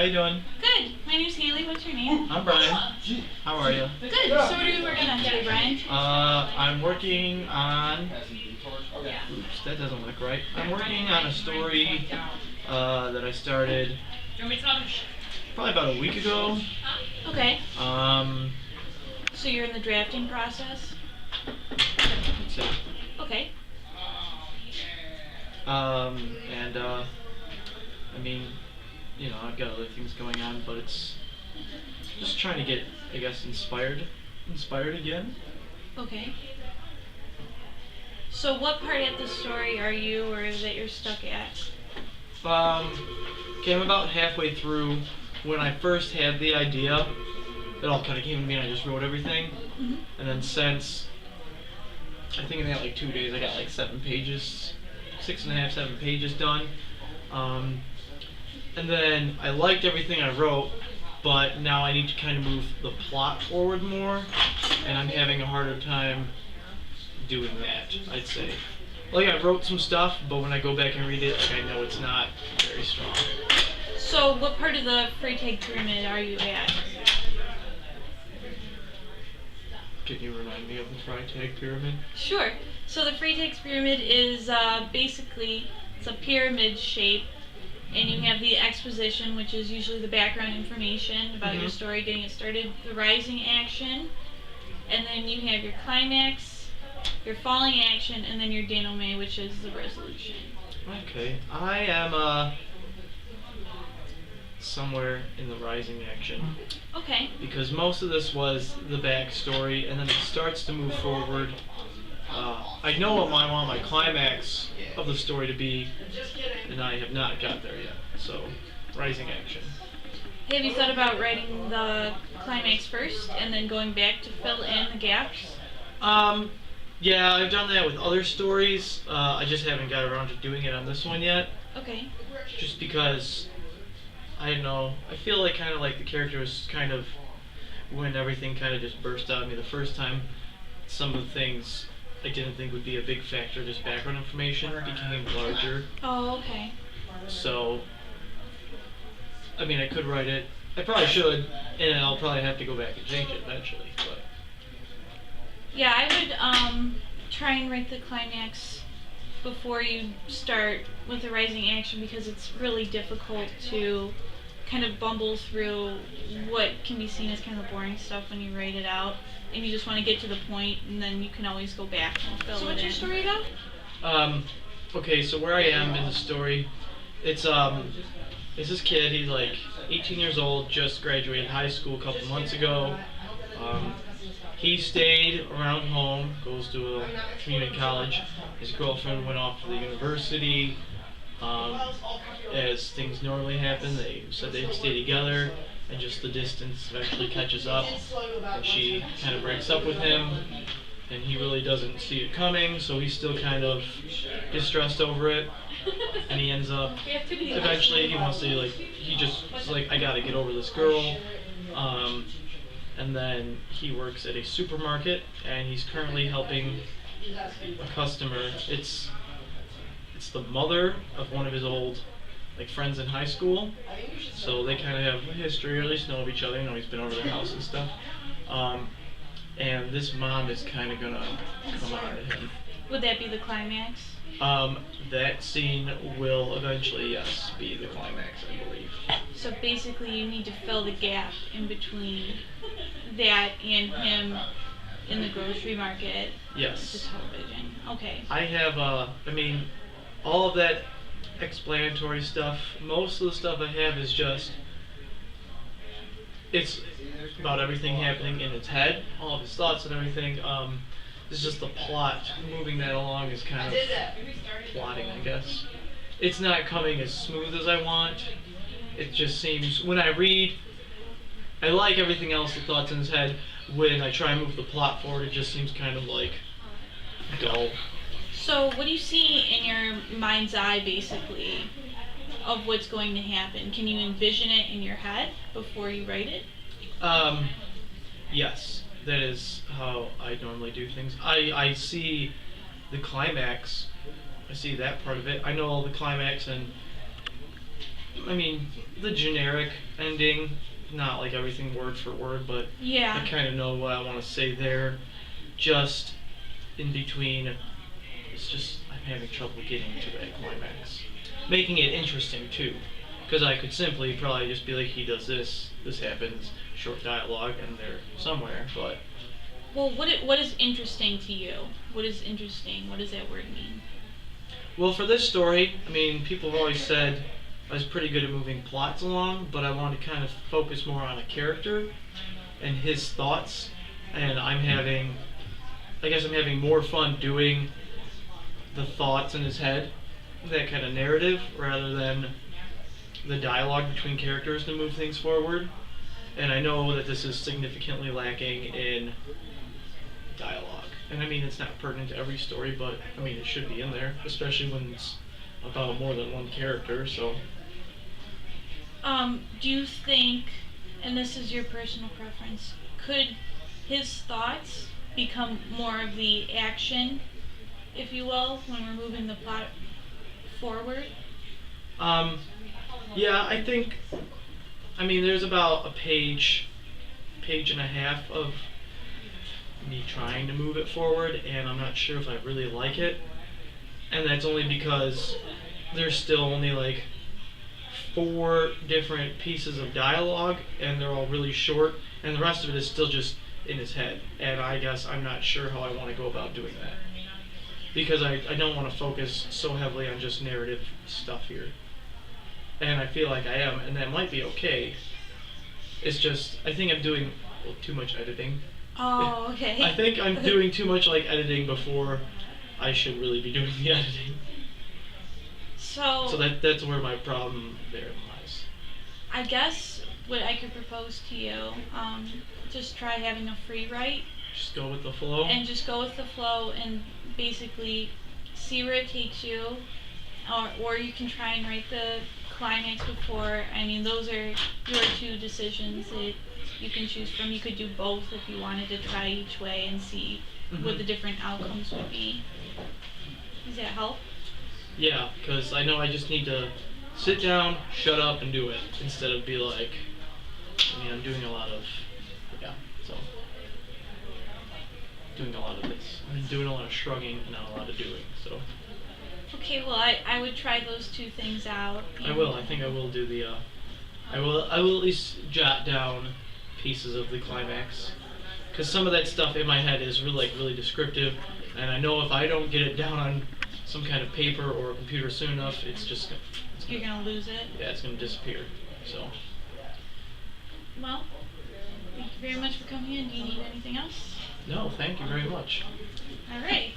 how you doing? Good. My name's Haley. What's your name? I'm Brian. How are you? Good. So what are you working on today, Brian? I'm working on... Oops, that doesn't look right. I'm working on a story that I started probably about a week ago. Okay. Um, So you're in the drafting process? That's it. Okay. And I mean, you know, I've got other things going on, but it's just trying to get, I guess, inspired again. Okay. So what part of the story are you or that you're stuck at? Okay, I'm about halfway through. When I first had the idea, it all kind of came to me and I just wrote everything. Mm-hmm. And then since, I think in that like 2 days, I got like 7 pages, 6.5, 7 pages done. And then I liked everything I wrote, but now I need to kind of move the plot forward more, and I'm having a harder time doing that, I'd say. Like, I wrote some stuff, but when I go back and read it, like, I know it's not very strong. So what part of the Freytag pyramid are you at? Can you remind me of the Freytag pyramid? Sure. So the Freytag pyramid is basically, it's a pyramid shape, and you have the exposition, which is usually the background information about your story, getting it started, the rising action, and then you have your climax, your falling action, and then your denouement, which is the resolution. Okay. I am somewhere in the rising action. Okay. Because most of this was the backstory, and then it starts to move forward. I know what I want my climax of the story to be, and I have not got there yet. So, rising action. Have you thought about writing the climax first and then going back to fill in the gaps? Yeah, I've done that with other stories. I just haven't got around to doing it on this one yet. Okay. Just because, I don't know, I feel like kind of like the character was kind of, when everything kind of just burst out of me the first time, some of the things I didn't think would be a big factor, just background information, became larger. Oh, okay. So, I mean, I could write it. I probably should, and I'll probably have to go back and change it eventually. But Yeah, I would try and write the climax before you start with the rising action, because it's really difficult to kind of bumble through what can be seen as kind of boring stuff when you write it out, and you just want to get to the point, and then you can always go back and fill it in. So what's your story about? Okay, so where I am in the story, it's this kid. He's like 18 years old, just graduated high school a couple months ago. He stayed around home, goes to a community college. His girlfriend went off to the university. As things normally happen, they said they'd stay together, and just the distance eventually catches up, and she kind of breaks up with him, and he really doesn't see it coming, so he's still kind of distressed over it, and he ends up, eventually he wants to, like, he just is like, I gotta get over this girl. And then he works at a supermarket, and he's currently helping a customer. It's the mother of one of his old friends in high school, so they kind of have a history, or at least know of each other. You know, he's been over their house and stuff. And this mom is kind of gonna come on to him. Would that be the climax? That scene will eventually, yes, be the climax, I believe. So basically you need to fill the gap in between that and him in the grocery market. Yes. The television. Okay. I have, I mean, all of that explanatory stuff, most of the stuff I have is just, it's about everything happening in his head, all of his thoughts and everything. It's just the plot, moving that along is kind of plotting, I guess. It's not coming as smooth as I want. It just seems, when I read, I like everything else, the thoughts in his head. When I try and move the plot forward, it just seems kind of like dull. So what do you see in your mind's eye, basically, of what's going to happen? Can you envision it in your head before you write it? Yes. That is how I normally do things. I see the climax. I see that part of it. I know all the climax, and I mean, the generic ending, not like everything word for word, but Yeah. I kind of know what I want to say there. Just in between, it's just I'm having trouble getting to that climax, making it interesting too, because I could simply probably just be like, he does this, this happens, short dialogue, and they're somewhere. But Well, what is interesting to you? What is interesting? What does that word mean? well, for this story, I mean, people have always said I was pretty good at moving plots along, but I wanted to kind of focus more on a character and his thoughts, and I guess I'm having more fun doing the thoughts in his head, that kind of narrative, rather than the dialogue between characters to move things forward. And I know that this is significantly lacking in dialogue. And I mean, it's not pertinent to every story, but I mean, it should be in there, especially when it's about more than one character. So, Do you think, and this is your personal preference, could his thoughts become more of the action, if you will, when we're moving the plot forward? um, yeah, I think. I mean, there's about a page and a half of me trying to move it forward, and I'm not sure if I really like it. And that's only because there's still only like 4 different pieces of dialogue, and they're all really short, and the rest of it is still just in his head. And I guess I'm not sure how I want to go about doing that. Because I don't want to focus so heavily on just narrative stuff here. And I feel like I am, and that might be okay. It's just, I think I'm doing too much editing. Oh, okay. I think I'm doing too much like editing before I should really be doing the editing. So that's where my problem there lies. I guess what I could propose to you, just try having a free write Just go with the flow. and just go with the flow and basically see where it takes you, or you can try and write the climax before. I mean, those are your 2 decisions that you can choose from. You could do both if you wanted to try each way and see what the different outcomes would be. Does that help? Yeah, because I know I just need to sit down, shut up, and do it instead of be like, I mean, I'm doing a lot of, yeah, so. Doing a lot of this. I mean, doing a lot of shrugging and not a lot of doing, so. Okay, well, I would try those 2 things out. I will. I think I will do the. I will at least jot down pieces of the climax, because some of that stuff in my head is really descriptive, and I know if I don't get it down on some kind of paper or a computer soon enough, You're gonna lose it. yeah, it's gonna disappear. So. Well, thank you very much for coming in. Do you need anything else? No, thank you very much. All right.